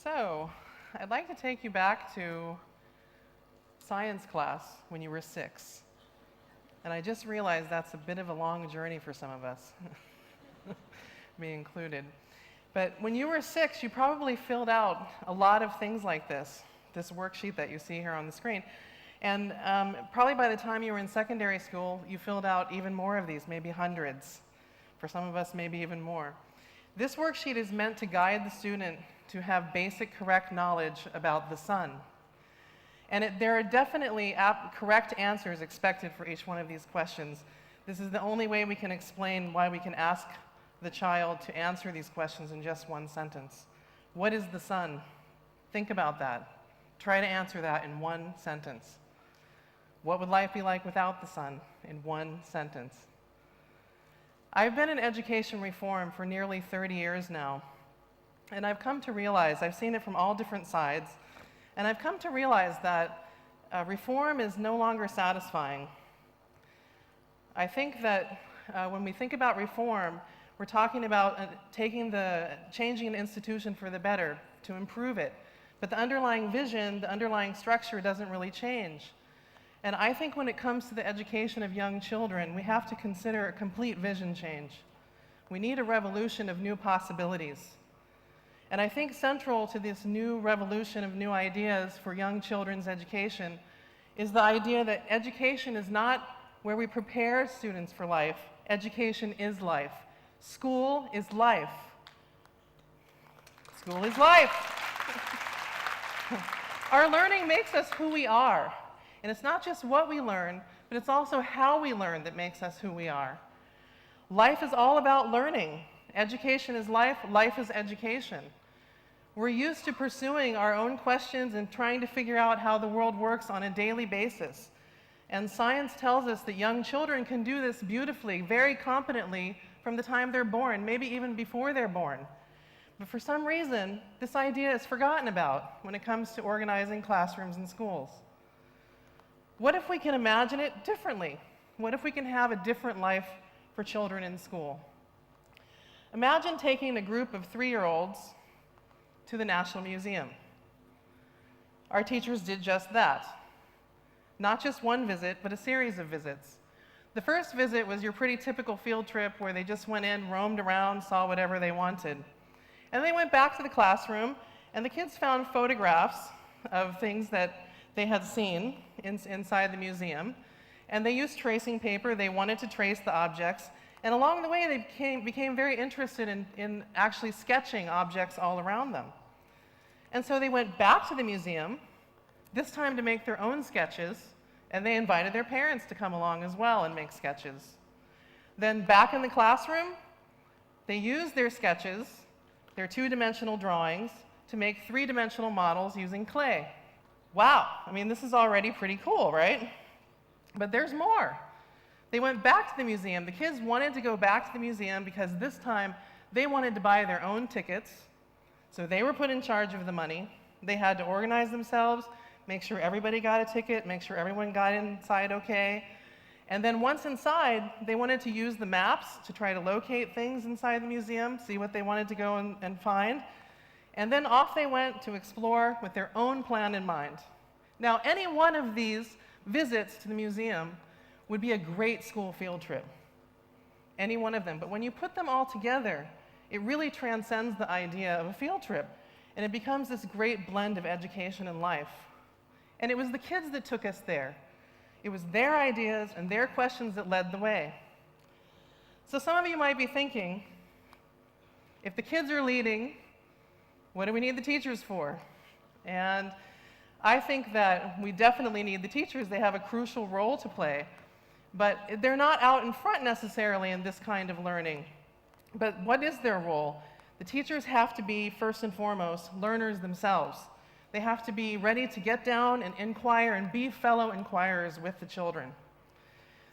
So, I'd like to take you back to science class when you were 6. And I just realized that's a bit of a long journey for some of us, me included. But when you were 6, you probably filled out a lot of things like this worksheet that you see here on the screen. And probably by the time you were in secondary school, you filled out even more of these, maybe hundreds. For some of us, maybe even more. This worksheet is meant to guide the student to have basic correct knowledge about the sun. And there are definitely correct answers expected for each one of these questions. This is the only way we can explain why we can ask the child to answer these questions in just one sentence. What is the sun? Think about that. Try to answer that in one sentence. What would life be like without the sun? In one sentence. I've been in education reform for nearly 30 years now, and I've come to realize, I've seen it from all different sides, and I've come to realize that reform is no longer satisfying. I think that when we think about reform, we're talking about changing an institution for the better, to improve it. But the underlying vision, the underlying structure doesn't really change. And I think when it comes to the education of young children, we have to consider a complete vision change. We need a revolution of new possibilities. And I think central to this new revolution of new ideas for young children's education is the idea that education is not where we prepare students for life. Education is life. School is life. School is life. Our learning makes us who we are. And it's not just what we learn, but it's also how we learn that makes us who we are. Life is all about learning. Education is life, life is education. We're used to pursuing our own questions and trying to figure out how the world works on a daily basis. And science tells us that young children can do this beautifully, very competently from the time they're born, maybe even before they're born. But for some reason, this idea is forgotten about when it comes to organizing classrooms and schools. What if we can imagine it differently? What if we can have a different life for children in school? Imagine taking a group of 3-year-olds to the National Museum. Our teachers did just that. Not just one visit, but a series of visits. The first visit was your pretty typical field trip where they just went in, roamed around, saw whatever they wanted. And they went back to the classroom, and the kids found photographs of things that they had seen inside the museum, and they used tracing paper. They wanted to trace the objects, and along the way they became very interested in actually sketching objects all around them. And so they went back to the museum, this time to make their own sketches, and they invited their parents to come along as well and make sketches. Then back in the classroom, they used their sketches, their 2-dimensional drawings, to make 3-dimensional models using clay. Wow, I mean, this is already pretty cool, right? But there's more. They went back to the museum. The kids wanted to go back to the museum because this time they wanted to buy their own tickets. So they were put in charge of the money. They had to organize themselves, make sure everybody got a ticket, make sure everyone got inside okay. And then once inside, they wanted to use the maps to try to locate things inside the museum, see what they wanted to go and find. And then off they went to explore with their own plan in mind. Now, any one of these visits to the museum would be a great school field trip. Any one of them. But when you put them all together, it really transcends the idea of a field trip. And it becomes this great blend of education and life. And it was the kids that took us there. It was their ideas and their questions that led the way. So some of you might be thinking, if the kids are leading, what do we need the teachers for? And I think that we definitely need the teachers. They have a crucial role to play. But they're not out in front necessarily in this kind of learning. But what is their role? The teachers have to be, first and foremost, learners themselves. They have to be ready to get down and inquire and be fellow inquirers with the children.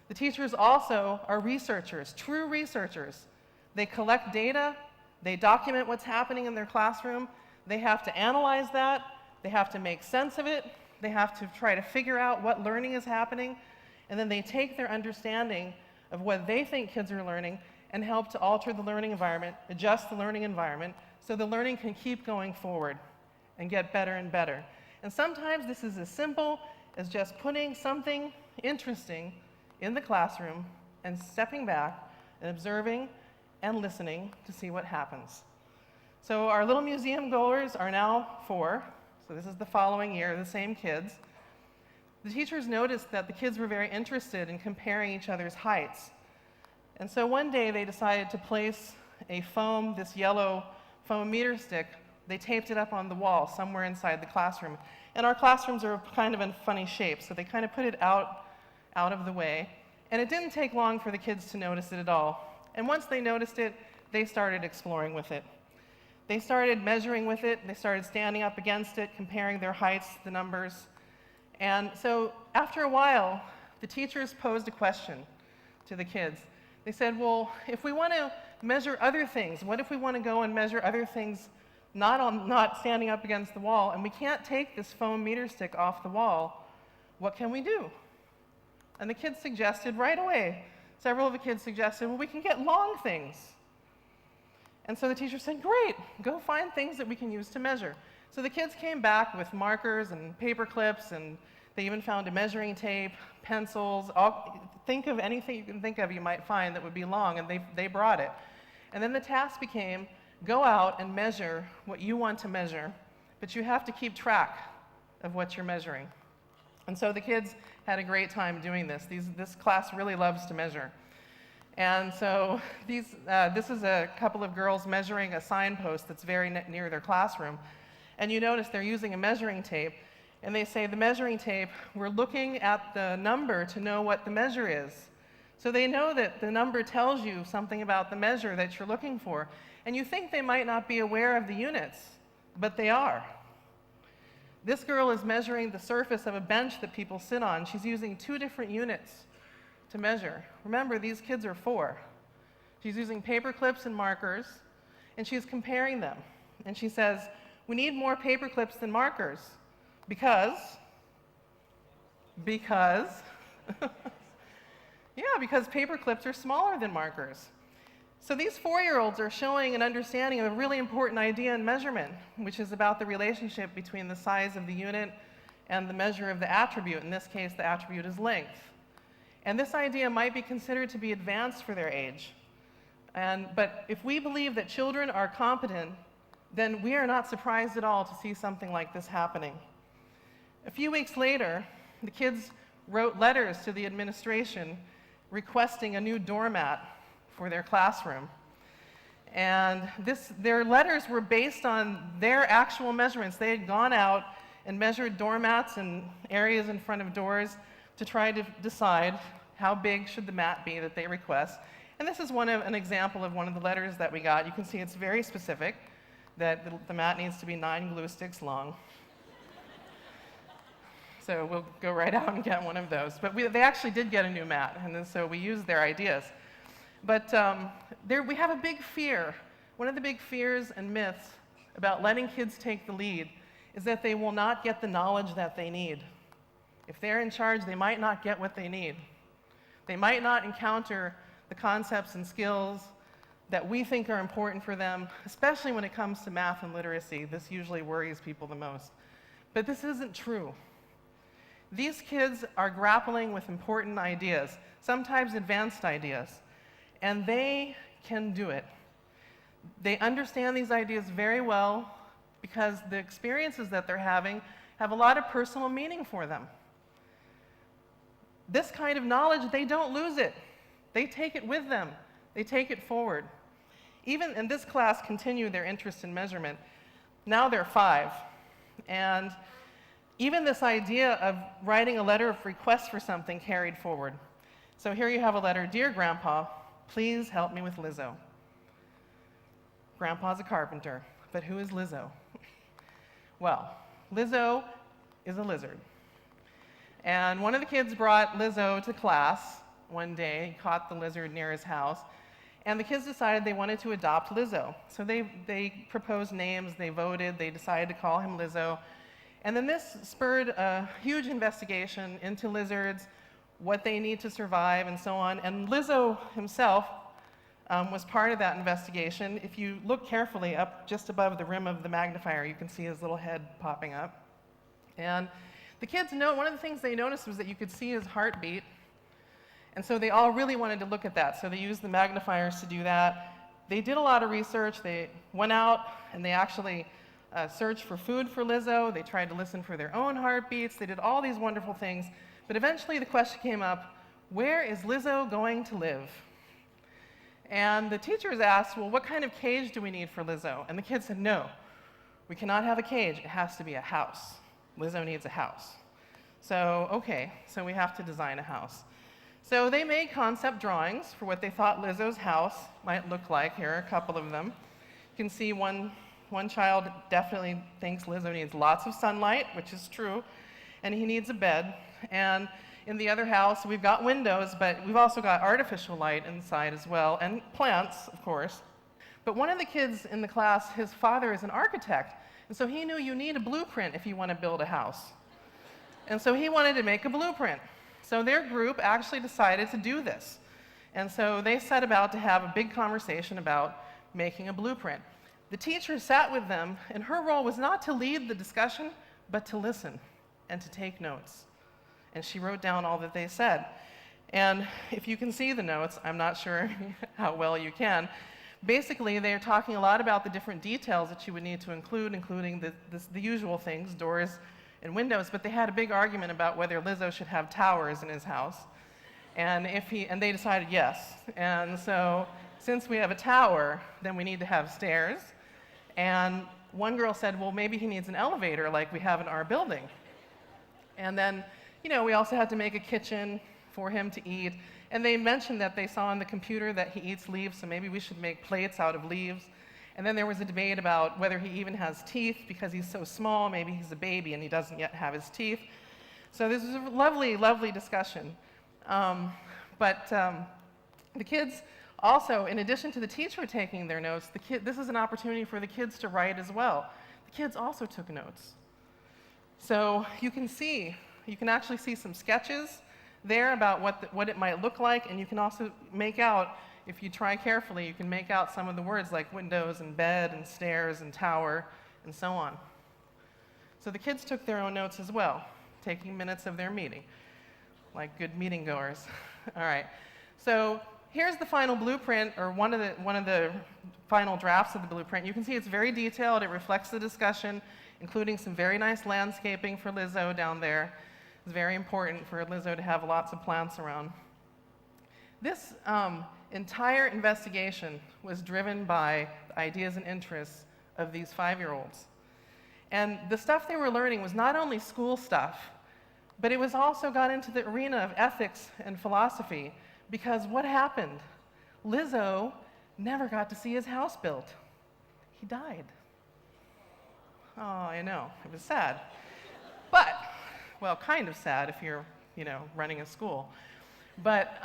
The teachers also are researchers, true researchers. They collect data. They document what's happening in their classroom. They have to analyze that. They have to make sense of it. They have to try to figure out what learning is happening. And then they take their understanding of what they think kids are learning and help to alter the learning environment, adjust the learning environment, so the learning can keep going forward. and get better and better. And sometimes this is as simple as just putting something interesting in the classroom and stepping back and observing and listening to see what happens. So our little museum goers are now 4. So this is the following year, the same kids. The teachers noticed that the kids were very interested in comparing each other's heights. And so one day they decided to place this yellow foam meter stick. They taped it up on the wall somewhere inside the classroom. And our classrooms are kind of in funny shape, so they kind of put it out of the way. And it didn't take long for the kids to notice it at all. And once they noticed it, they started exploring with it. They started measuring with it. They started standing up against it, comparing their heights, the numbers. And so after a while, the teachers posed a question to the kids. They said, well, if we want to measure other things, what if we want to go and measure other things not standing up against the wall, and we can't take this foam meter stick off the wall, what can we do? And the kids suggested right away, several of the kids suggested, well, we can get long things. And so the teacher said, great, go find things that we can use to measure. So the kids came back with markers and paper clips, and they even found a measuring tape, pencils, think of anything you can think of you might find that would be long, and they brought it. And then the task became, go out and measure what you want to measure, but you have to keep track of what you're measuring. And so the kids had a great time doing this. This class really loves to measure. And so this is a couple of girls measuring a signpost that's very near their classroom. And you notice they're using a measuring tape. And they say the measuring tape, we're looking at the number to know what the measure is. So they know that the number tells you something about the measure that you're looking for. And you think they might not be aware of the units, but they are. This girl is measuring the surface of a bench that people sit on. She's using 2 different units to measure. Remember, these kids are 4. She's using paper clips and markers, and she's comparing them. And she says, we need more paper clips than markers because paper clips are smaller than markers. So these 4-year-olds are showing an understanding of a really important idea in measurement, which is about the relationship between the size of the unit and the measure of the attribute. In this case, the attribute is length. And this idea might be considered to be advanced for their age. But if we believe that children are competent, then we are not surprised at all to see something like this happening. A few weeks later, the kids wrote letters to the administration requesting a new doormat for their classroom. And their letters were based on their actual measurements. They had gone out and measured doormats and areas in front of doors to try to decide how big should the mat be that they request. And this is an example of one of the letters that we got. You can see it's very specific, that the mat needs to be 9 glue sticks long. So we'll go right out and get one of those. But they actually did get a new mat, and so we used their ideas. But we have a big fear. One of the big fears and myths about letting kids take the lead is that they will not get the knowledge that they need. If they're in charge, they might not get what they need. They might not encounter the concepts and skills that we think are important for them, especially when it comes to math and literacy. This usually worries people the most. But this isn't true. These kids are grappling with important ideas, sometimes advanced ideas, and they can do it. They understand these ideas very well because the experiences that they're having have a lot of personal meaning for them. This kind of knowledge, they don't lose it. They take it with them. They take it forward. Even in this class, continue their interest in measurement. Now they're 5. And even this idea of writing a letter of request for something carried forward. So here you have a letter, Dear Grandpa, please help me with Lizzo. Grandpa's a carpenter, but who is Lizzo? Well, Lizzo is a lizard. And one of the kids brought Lizzo to class one day, caught the lizard near his house, and the kids decided they wanted to adopt Lizzo. So they proposed names, they voted, they decided to call him Lizzo. And then this spurred a huge investigation into lizards, what they need to survive, and so on. And Lizzo himself was part of that investigation. If you look carefully up just above the rim of the magnifier, you can see his little head popping up. And the kids know, one of the things they noticed was that you could see his heartbeat. And so they all really wanted to look at that. So they used the magnifiers to do that. They did a lot of research. They went out and they actually searched for food for Lizzo. They tried to listen for their own heartbeats. They did all these wonderful things. But eventually the question came up, where is Lizzo going to live? And the teachers asked, well, what kind of cage do we need for Lizzo? And the kids said, no, we cannot have a cage. It has to be a house. Lizzo needs a house. So, okay, so we have to design a house. So they made concept drawings for what they thought Lizzo's house might look like. Here are a couple of them. You can see one child definitely thinks Lizzo needs lots of sunlight, which is true, and he needs a bed. And in the other house, we've got windows, but we've also got artificial light inside as well, and plants, of course. But one of the kids in the class, his father is an architect, and so he knew you need a blueprint if you want to build a house. And so he wanted to make a blueprint. So their group actually decided to do this. And so they set about to have a big conversation about making a blueprint. The teacher sat with them, and her role was not to lead the discussion, but to listen and to take notes. And she wrote down all that they said. And if you can see the notes, I'm not sure how well you can. Basically, they're talking a lot about the different details that you would need to include, including the usual things, doors and windows, but they had a big argument about whether Lizzo should have towers in his house. And they decided yes. And so since we have a tower, then we need to have stairs. And one girl said, well, maybe he needs an elevator like we have in our building. And then, we also had to make a kitchen for him to eat. And they mentioned that they saw on the computer that he eats leaves, so maybe we should make plates out of leaves. And then there was a debate about whether he even has teeth because he's so small. Maybe he's a baby and he doesn't yet have his teeth. So this was a lovely, lovely discussion. But the kids also, in addition to the teacher taking their notes, this is an opportunity for the kids to write as well. The kids also took notes. So you can actually see some sketches there about what it might look like, and you can also make out, if you try carefully, you can make out some of the words like windows and bed and stairs and tower and so on. So the kids took their own notes as well, taking minutes of their meeting, like good meeting goers. All right, so here's the final blueprint, or one of the final drafts of the blueprint. You can see it's very detailed. It reflects the discussion, including some very nice landscaping for Lizzo down there. It's very important for Lizzo to have lots of plants around. This entire investigation was driven by the ideas and interests of these 5-year-olds. And the stuff they were learning was not only school stuff, but it was also got into the arena of ethics and philosophy, because what happened? Lizzo never got to see his house built. He died. Oh, I know, it was sad. But, well, kind of sad if you're, running a school. But,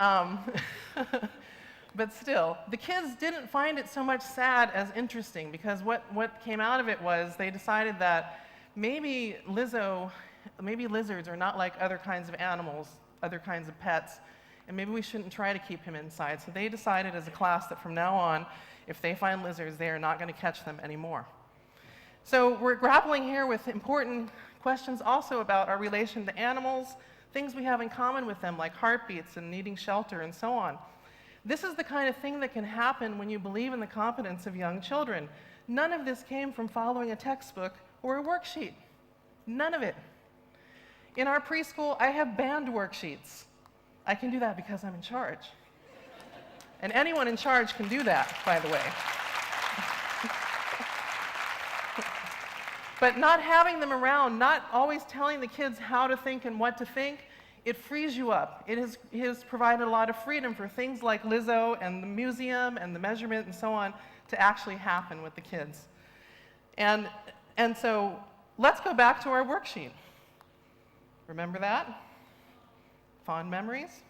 but still, the kids didn't find it so much sad as interesting, because what came out of it was they decided that maybe lizards are not like other kinds of animals, other kinds of pets, and maybe we shouldn't try to keep him inside. So they decided as a class that from now on, if they find lizards, they are not going to catch them anymore. So we're grappling here with important questions also about our relation to animals, things we have in common with them, like heartbeats and needing shelter and so on. This is the kind of thing that can happen when you believe in the competence of young children. None of this came from following a textbook or a worksheet. None of it. In our preschool, I have banned worksheets. I can do that because I'm in charge. And anyone in charge can do that, by the way. But not having them around, not always telling the kids how to think and what to think, it frees you up. It has provided a lot of freedom for things like Lizzo and the museum and the measurement and so on to actually happen with the kids. And so let's go back to our worksheet. Remember that? Fond memories?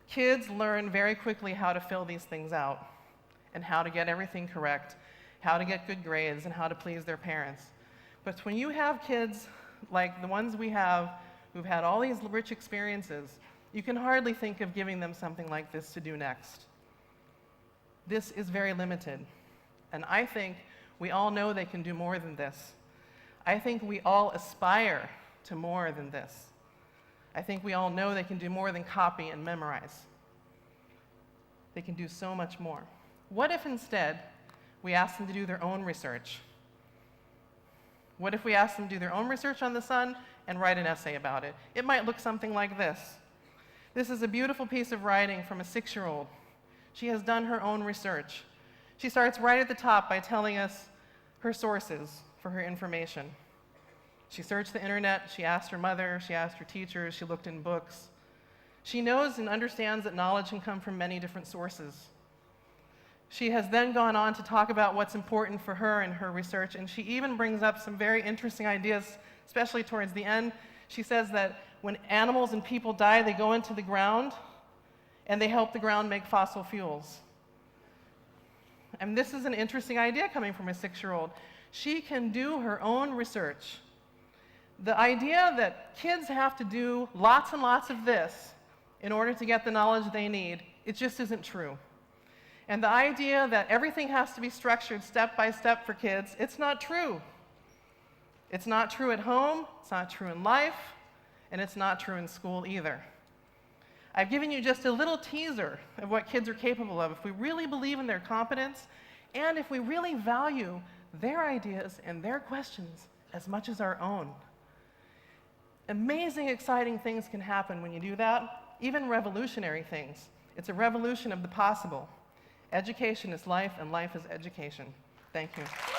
Kids learn very quickly how to fill these things out and how to get everything correct, how to get good grades, and how to please their parents. But when you have kids like the ones we have who've had all these rich experiences, you can hardly think of giving them something like this to do next. this is very limited. And I think we all know they can do more than this. I think we all aspire to more than this. I think we all know they can do more than copy and memorize. They can do so much more. What if instead we asked them to do their own research? What if we asked them to do their own research on the sun and write an essay about it? It might look something like this. This is a beautiful piece of writing from a 6-year-old. She has done her own research. She starts right at the top by telling us her sources for her information. She searched the internet, she asked her mother, she asked her teachers, she looked in books. She knows and understands that knowledge can come from many different sources. She has then gone on to talk about what's important for her in her research, and she even brings up some very interesting ideas, especially towards the end. She says that when animals and people die, they go into the ground, and they help the ground make fossil fuels. And this is an interesting idea coming from a 6-year-old. She can do her own research. The idea that kids have to do lots and lots of this in order to get the knowledge they need, it just isn't true. And the idea that everything has to be structured step by step for kids, it's not true. It's not true at home, it's not true in life, and it's not true in school either. I've given you just a little teaser of what kids are capable of if we really believe in their competence and if we really value their ideas and their questions as much as our own. Amazing, exciting things can happen when you do that, even revolutionary things. It's a revolution of the possible. Education is life, and life is education. Thank you.